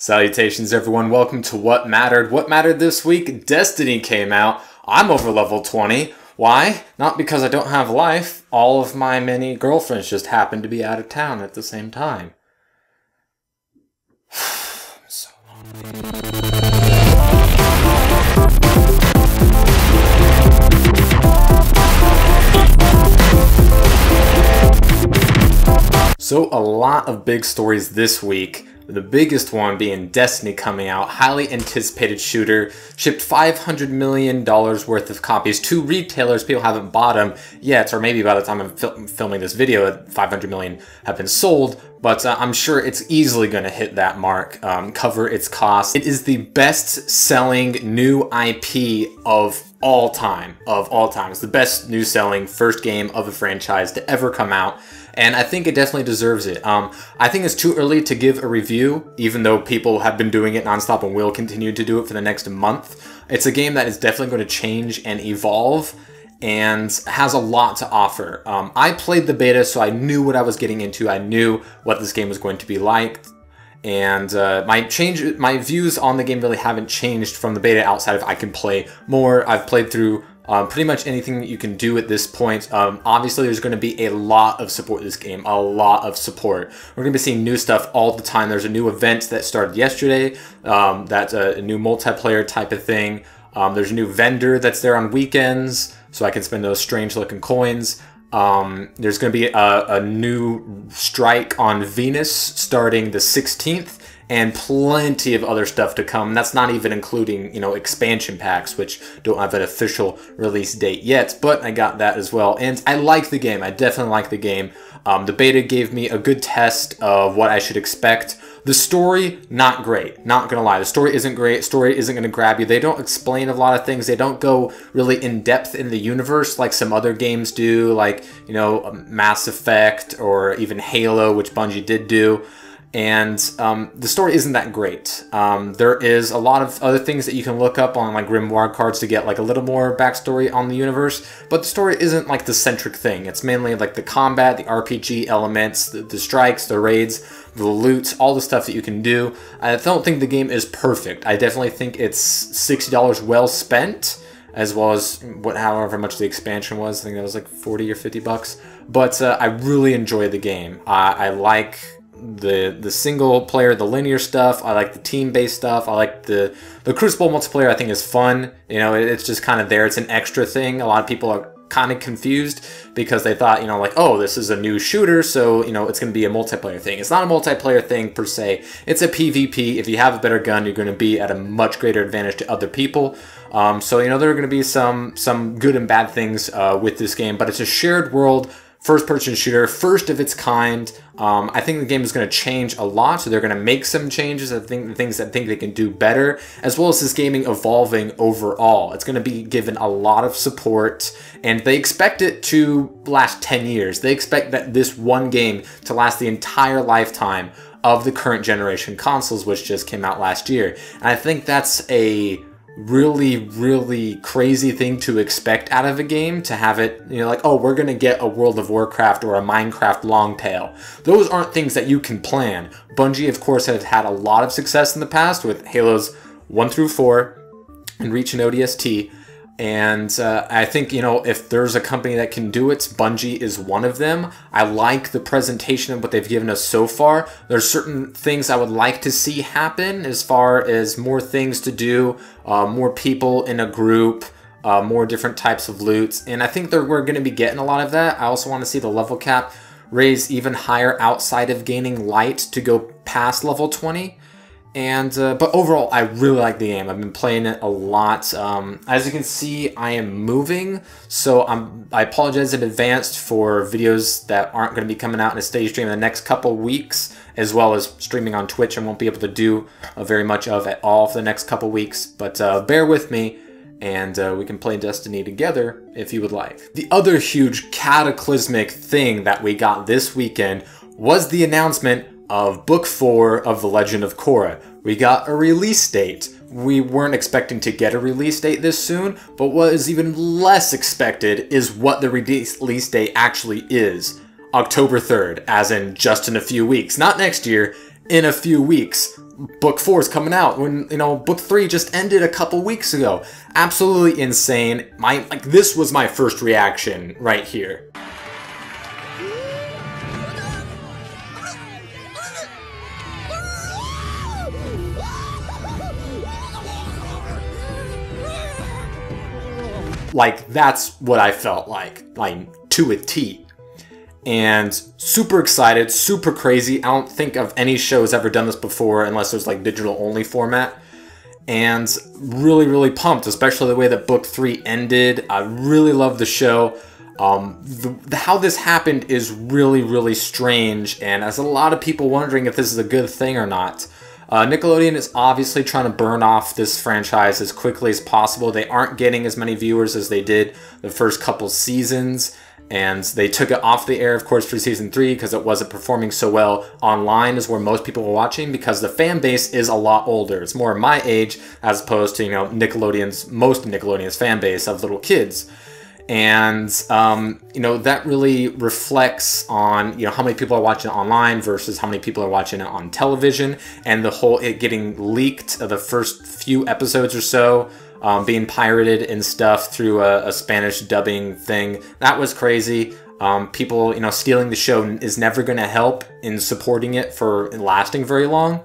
Salutations everyone, welcome to What Mattered. What mattered this week? Destiny came out. I'm over level 20. Why? Not because I don't have life. All of my many girlfriends just happened to be out of town at the same time. So So a lot of big stories this week. The biggest one being Destiny coming out, highly anticipated shooter, shipped $500 million worth of copies to retailers. People haven't bought them yet, or maybe by the time I'm filming this video, 500 million have been sold, but I'm sure it's easily going to hit that mark, cover its cost. It is the best-selling new IP of all time, It's the best new selling first game of a franchise to ever come out. And I think it definitely deserves it. I think it's too early to give a review, even though people have been doing it nonstop and will continue to do it for the next month. It's a game that is definitely going to change and evolve and has a lot to offer. I played the beta, so I knew what I was getting into. I knew what this game was going to be like. And my views on the game really haven't changed from the beta outside of I can play more. I've played through pretty much anything that you can do at this point. Obviously, there's going to be a lot of support in this game, a lot of support. We're going to be seeing new stuff all the time. There's a new event that started yesterday. That's a new multiplayer type of thing. There's a new vendor that's there on weekends, so I can spend those strange looking coins. There's going to be a new strike on Venus starting the 16th. And plenty of other stuff to come. That's not even including, expansion packs, which don't have an official release date yet, but I got that as well. And I like the game. I definitely like the game. The beta gave me a good test of what I should expect. The story, not great. Not gonna lie. The story isn't great. Story isn't gonna grab you. They don't explain a lot of things. They don't go really in depth in the universe like some other games do, like, Mass Effect or even Halo, which Bungie did do. And the story isn't that great. There is a lot of other things that you can look up on like grimoire cards to get like a little more backstory on the universe, but the story isn't like the centric thing. It's mainly like the combat, the RPG elements, the strikes, the raids, the loot, all the stuff that you can do. I don't think the game is perfect. I definitely think it's $60 well spent, as well as however much the expansion was. I think that was like 40 or 50 bucks. But I really enjoy the game. I like the single player, the linear stuff. I like the team-based stuff. I like the Crucible multiplayer. I think is fun. It's just kind of there. It's an extra thing. A lot of people are kind of confused because they thought, like, oh, this is a new shooter, so, it's going to be a multiplayer thing. It's not a multiplayer thing per se. It's a PvP. If you have a better gun, you're going to be at a much greater advantage to other people. So, there are going to be some good and bad things with this game, but it's a shared world first-person shooter, first of its kind. I think the game is going to change a lot, so they're going to make some changes. I think the things I think they can do better, as well as this gaming evolving overall. It's going to be given a lot of support, and they expect it to last 10 years. They expect that this one game to last the entire lifetime of the current generation consoles, which just came out last year. And I think that's a really crazy thing to expect out of a game, to have it, like, oh, we're gonna get a World of Warcraft or a Minecraft long tail. Those aren't things that you can plan. Bungie, of course, has had a lot of success in the past with Halos 1 through 4 and Reach and ODST. And I think, if there's a company that can do it, Bungie is one of them. I like the presentation of what they've given us so far. There's certain things I would like to see happen as far as more things to do, more people in a group, more different types of loots. And I think that we're going to be getting a lot of that. I also want to see the level cap raise even higher outside of gaining light to go past level 20. And but overall, I really like the game. I've been playing it a lot. As you can see, I am moving, so I apologize in advance for videos that aren't going to be coming out in a steady stream in the next couple weeks, as well as streaming on Twitch. I won't be able to do very much of at all for the next couple weeks, but bear with me, and we can play Destiny together if you would like. The other huge cataclysmic thing that we got this weekend was the announcement of Book 4 of The Legend of Korra. We got a release date. We weren't expecting to get a release date this soon, but what is even less expected is what the release date actually is. October 3rd, as in just in a few weeks. Not next year, in a few weeks. book 4 is coming out when, you know, book 3 just ended a couple weeks ago. Absolutely insane. This was my first reaction right here. Like, that's what I felt like to a T. And super excited, super crazy. I don't think of any show has ever done this before unless there's like digital only format. And really, really pumped, especially the way that book 3 ended. I really love the show. How this happened is really, really strange, and as a lot of people wondering if this is a good thing or not. Nickelodeon is obviously trying to burn off this franchise as quickly as possible. They aren't getting as many viewers as they did the first couple seasons, and they took it off the air, of course, for season 3 because it wasn't performing so well. Online is where most people were watching because the fan base is a lot older. It's more my age as opposed to, you know, most of Nickelodeon's fan base of little kids. And, you know, that really reflects on, you know, how many people are watching it online versus how many people are watching it on television, and the whole it getting leaked, the first few episodes or so, being pirated and stuff through a Spanish dubbing thing. That was crazy. People, you know, stealing the show is never going to help in supporting it for lasting very long.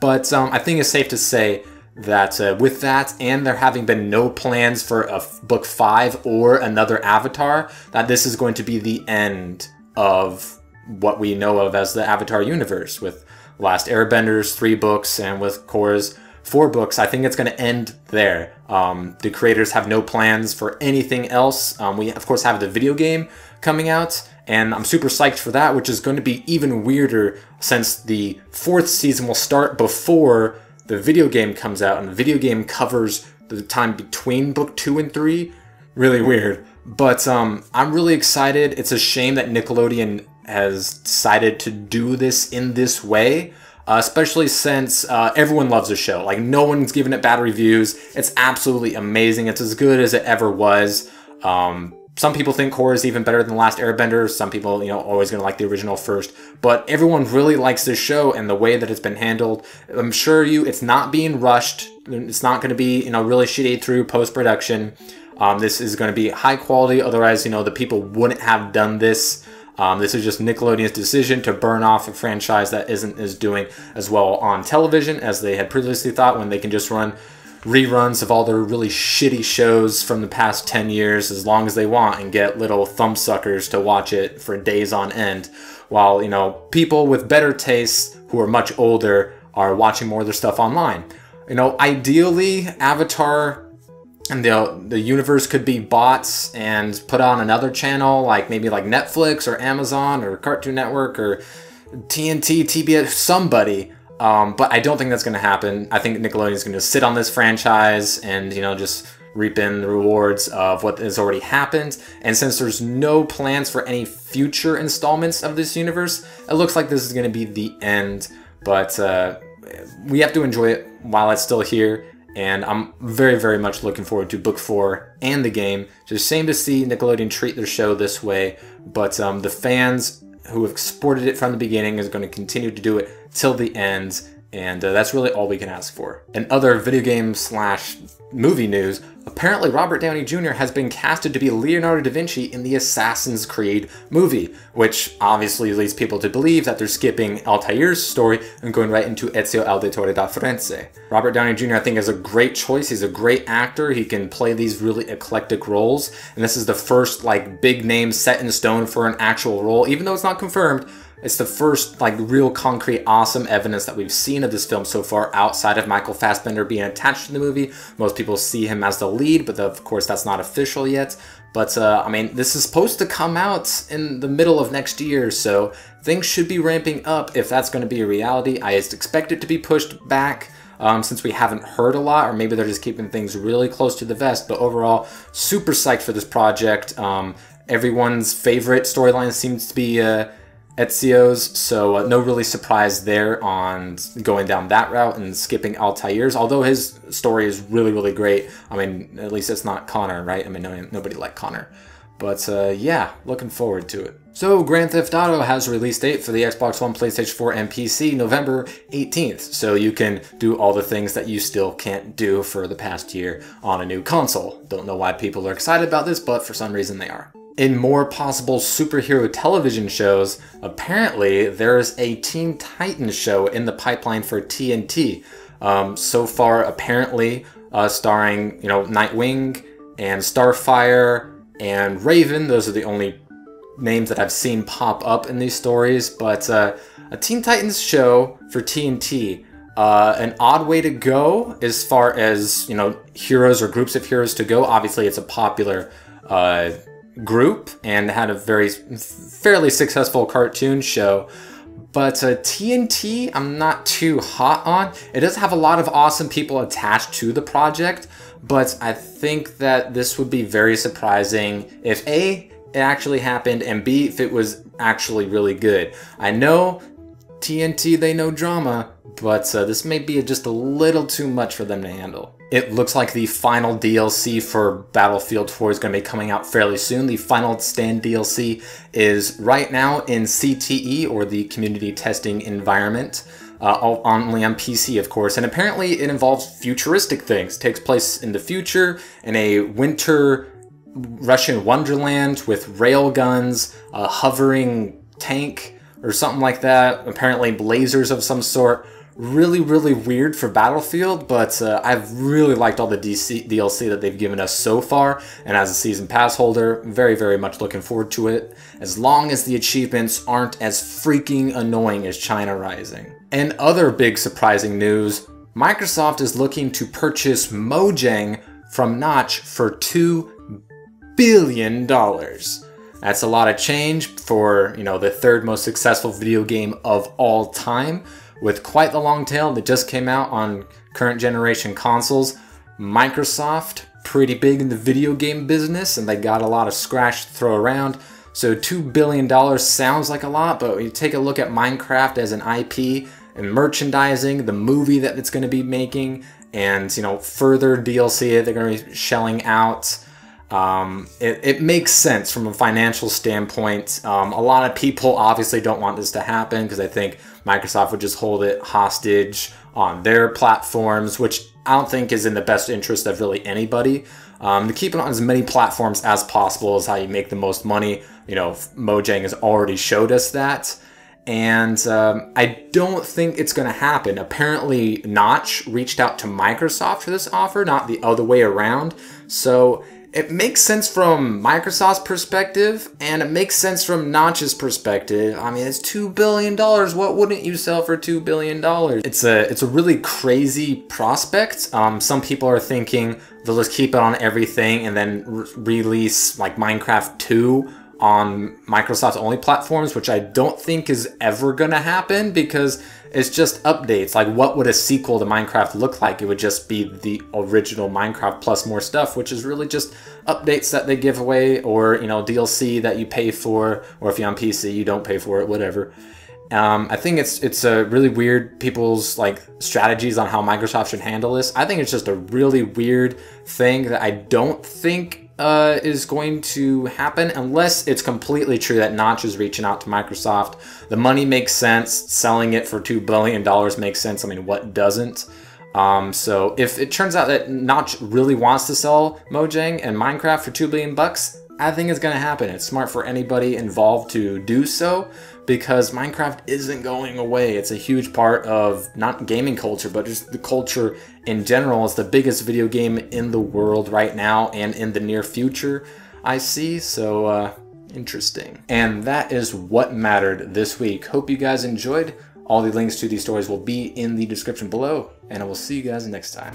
But I think it's safe to say that with that, and there having been no plans for a book 5 or another Avatar, that this is going to be the end of what we know of as the Avatar universe, with Last Airbender's 3 books and with Korra's 4 books. I think it's going to end there. The creators have no plans for anything else. We, of course, have the video game coming out, and I'm super psyched for that, which is going to be even weirder since the 4th season will start before the video game comes out, and the video game covers the time between book 2 and 3. Really weird. But I'm really excited. It's a shame that Nickelodeon has decided to do this in this way, especially since everyone loves the show. Like, no one's giving it bad reviews. It's absolutely amazing. It's as good as it ever was. Some people think Korra is even better than The Last Airbender. Some people, you know, always going to like the original first. But everyone really likes this show and the way that it's been handled. I'm sure it's not being rushed. It's not going to be, you know, really shitty through post-production. This is going to be high quality. Otherwise, you know, the people wouldn't have done this. This is just Nickelodeon's decision to burn off a franchise that is doing as well on television as they had previously thought, when they can just run reruns of all their really shitty shows from the past 10 years as long as they want and get little thumbsuckers to watch it for days on end, while, you know, people with better tastes who are much older are watching more of their stuff online. You know, ideally, Avatar and the universe could be bought and put on another channel, like maybe like Netflix or Amazon or Cartoon Network or TNT, TBS, somebody. But I don't think that's going to happen. I think Nickelodeon is going to sit on this franchise and, you know, just reap in the rewards of what has already happened. And since there's no plans for any future installments of this universe, it looks like this is going to be the end. But we have to enjoy it while it's still here. And I'm very, very much looking forward to book 4 and the game. Just shame to see Nickelodeon treat their show this way. But the fans who have supported it from the beginning is going to continue to do it till the end, and that's really all we can ask for. In other video game / movie news, apparently Robert Downey Jr. has been casted to be Leonardo da Vinci in the Assassin's Creed movie, which obviously leads people to believe that they're skipping Altair's story and going right into Ezio Auditore da Firenze. Robert Downey Jr. I think is a great choice. He's a great actor. He can play these really eclectic roles, and this is the first like big name set in stone for an actual role, even though it's not confirmed. It's the first like real concrete awesome evidence that we've seen of this film so far outside of Michael Fassbender being attached to the movie. Most people see him as the lead, but of course that's not official yet. But I mean, this is supposed to come out in the middle of next year, so things should be ramping up if that's going to be a reality. I expect it to be pushed back since we haven't heard a lot, or maybe they're just keeping things really close to the vest. But overall, super psyched for this project. Everyone's favorite storyline seems to be Ezio's, so no really surprise there on going down that route and skipping Altair's, although his story is really, really great. I mean, at least it's not Connor, right? I mean, nobody liked Connor. But yeah, looking forward to it. So Grand Theft Auto has a release date for the Xbox One, PlayStation 4, and PC, November 18th. So you can do all the things that you still can't do for the past year on a new console. Don't know why people are excited about this, but for some reason they are. In more possible superhero television shows, apparently there's a Teen Titans show in the pipeline for TNT. So far, apparently, starring, Nightwing and Starfire and Raven. Those are the only names that I've seen pop up in these stories, but a Teen Titans show for TNT. An odd way to go as far as, heroes or groups of heroes to go. Obviously, it's a popular group and had a fairly successful cartoon show. But TNT, I'm not too hot on. It does have a lot of awesome people attached to the project, but I think that this would be very surprising if A, it actually happened, and B, if it was actually really good. I know TNT, they know drama, but this may be just a little too much for them to handle. It looks like the final DLC for Battlefield 4 is going to be coming out fairly soon. The Final Stand DLC is right now in CTE, or the Community Testing Environment, only on PC, of course, and apparently it involves futuristic things. It takes place in the future, in a winter Russian wonderland with railguns, a hovering tank, or something like that. Apparently lasers of some sort. Really, really weird for Battlefield, but I've really liked all the DLC that they've given us so far, and as a Season Pass holder, very, very much looking forward to it, as long as the achievements aren't as freaking annoying as China Rising. And other big surprising news, Microsoft is looking to purchase Mojang from Notch for $2 billion. That's a lot of change for, the third most successful video game of all time, with quite the long tail that just came out on current generation consoles. Microsoft, pretty big in the video game business, and they got a lot of scratch to throw around. So $2 billion sounds like a lot, but when you take a look at Minecraft as an IP and merchandising, the movie that it's going to be making, and further DLC that they're going to be shelling out, it makes sense from a financial standpoint. A lot of people obviously don't want this to happen because they think Microsoft would just hold it hostage on their platforms, which I don't think is in the best interest of really anybody. To keep it on as many platforms as possible is how you make the most money. Mojang has already showed us that. And I don't think it's going to happen. Apparently, Notch reached out to Microsoft for this offer, not the other way around. So it makes sense from Microsoft's perspective, and it makes sense from Notch's perspective. I mean, it's $2 billion. What wouldn't you sell for $2 billion? It's a really crazy prospect. Some people are thinking they'll just keep it on everything and then release like Minecraft 2 on Microsoft's only platforms, which I don't think is ever gonna happen because it's just updates. Like, what would a sequel to Minecraft look like? It would just be the original Minecraft plus more stuff, which is really just updates that they give away, or DLC that you pay for, or if you're on PC you don't pay for it, whatever. I think it's a really weird people's strategies on how Microsoft should handle this. I think it's just a really weird thing that I don't think is going to happen unless it's completely true that Notch is reaching out to Microsoft. The money makes sense. Selling it for $2 billion makes sense. I mean, what doesn't? So if it turns out that Notch really wants to sell Mojang and Minecraft for $2 billion, I think it's going to happen. It's smart for anybody involved to do so because Minecraft isn't going away. It's a huge part of not gaming culture, but just the culture in general. It's the biggest video game in the world right now and in the near future, I see. So interesting. And that is what mattered this week. Hope you guys enjoyed. All the links to these stories will be in the description below, and I will see you guys next time.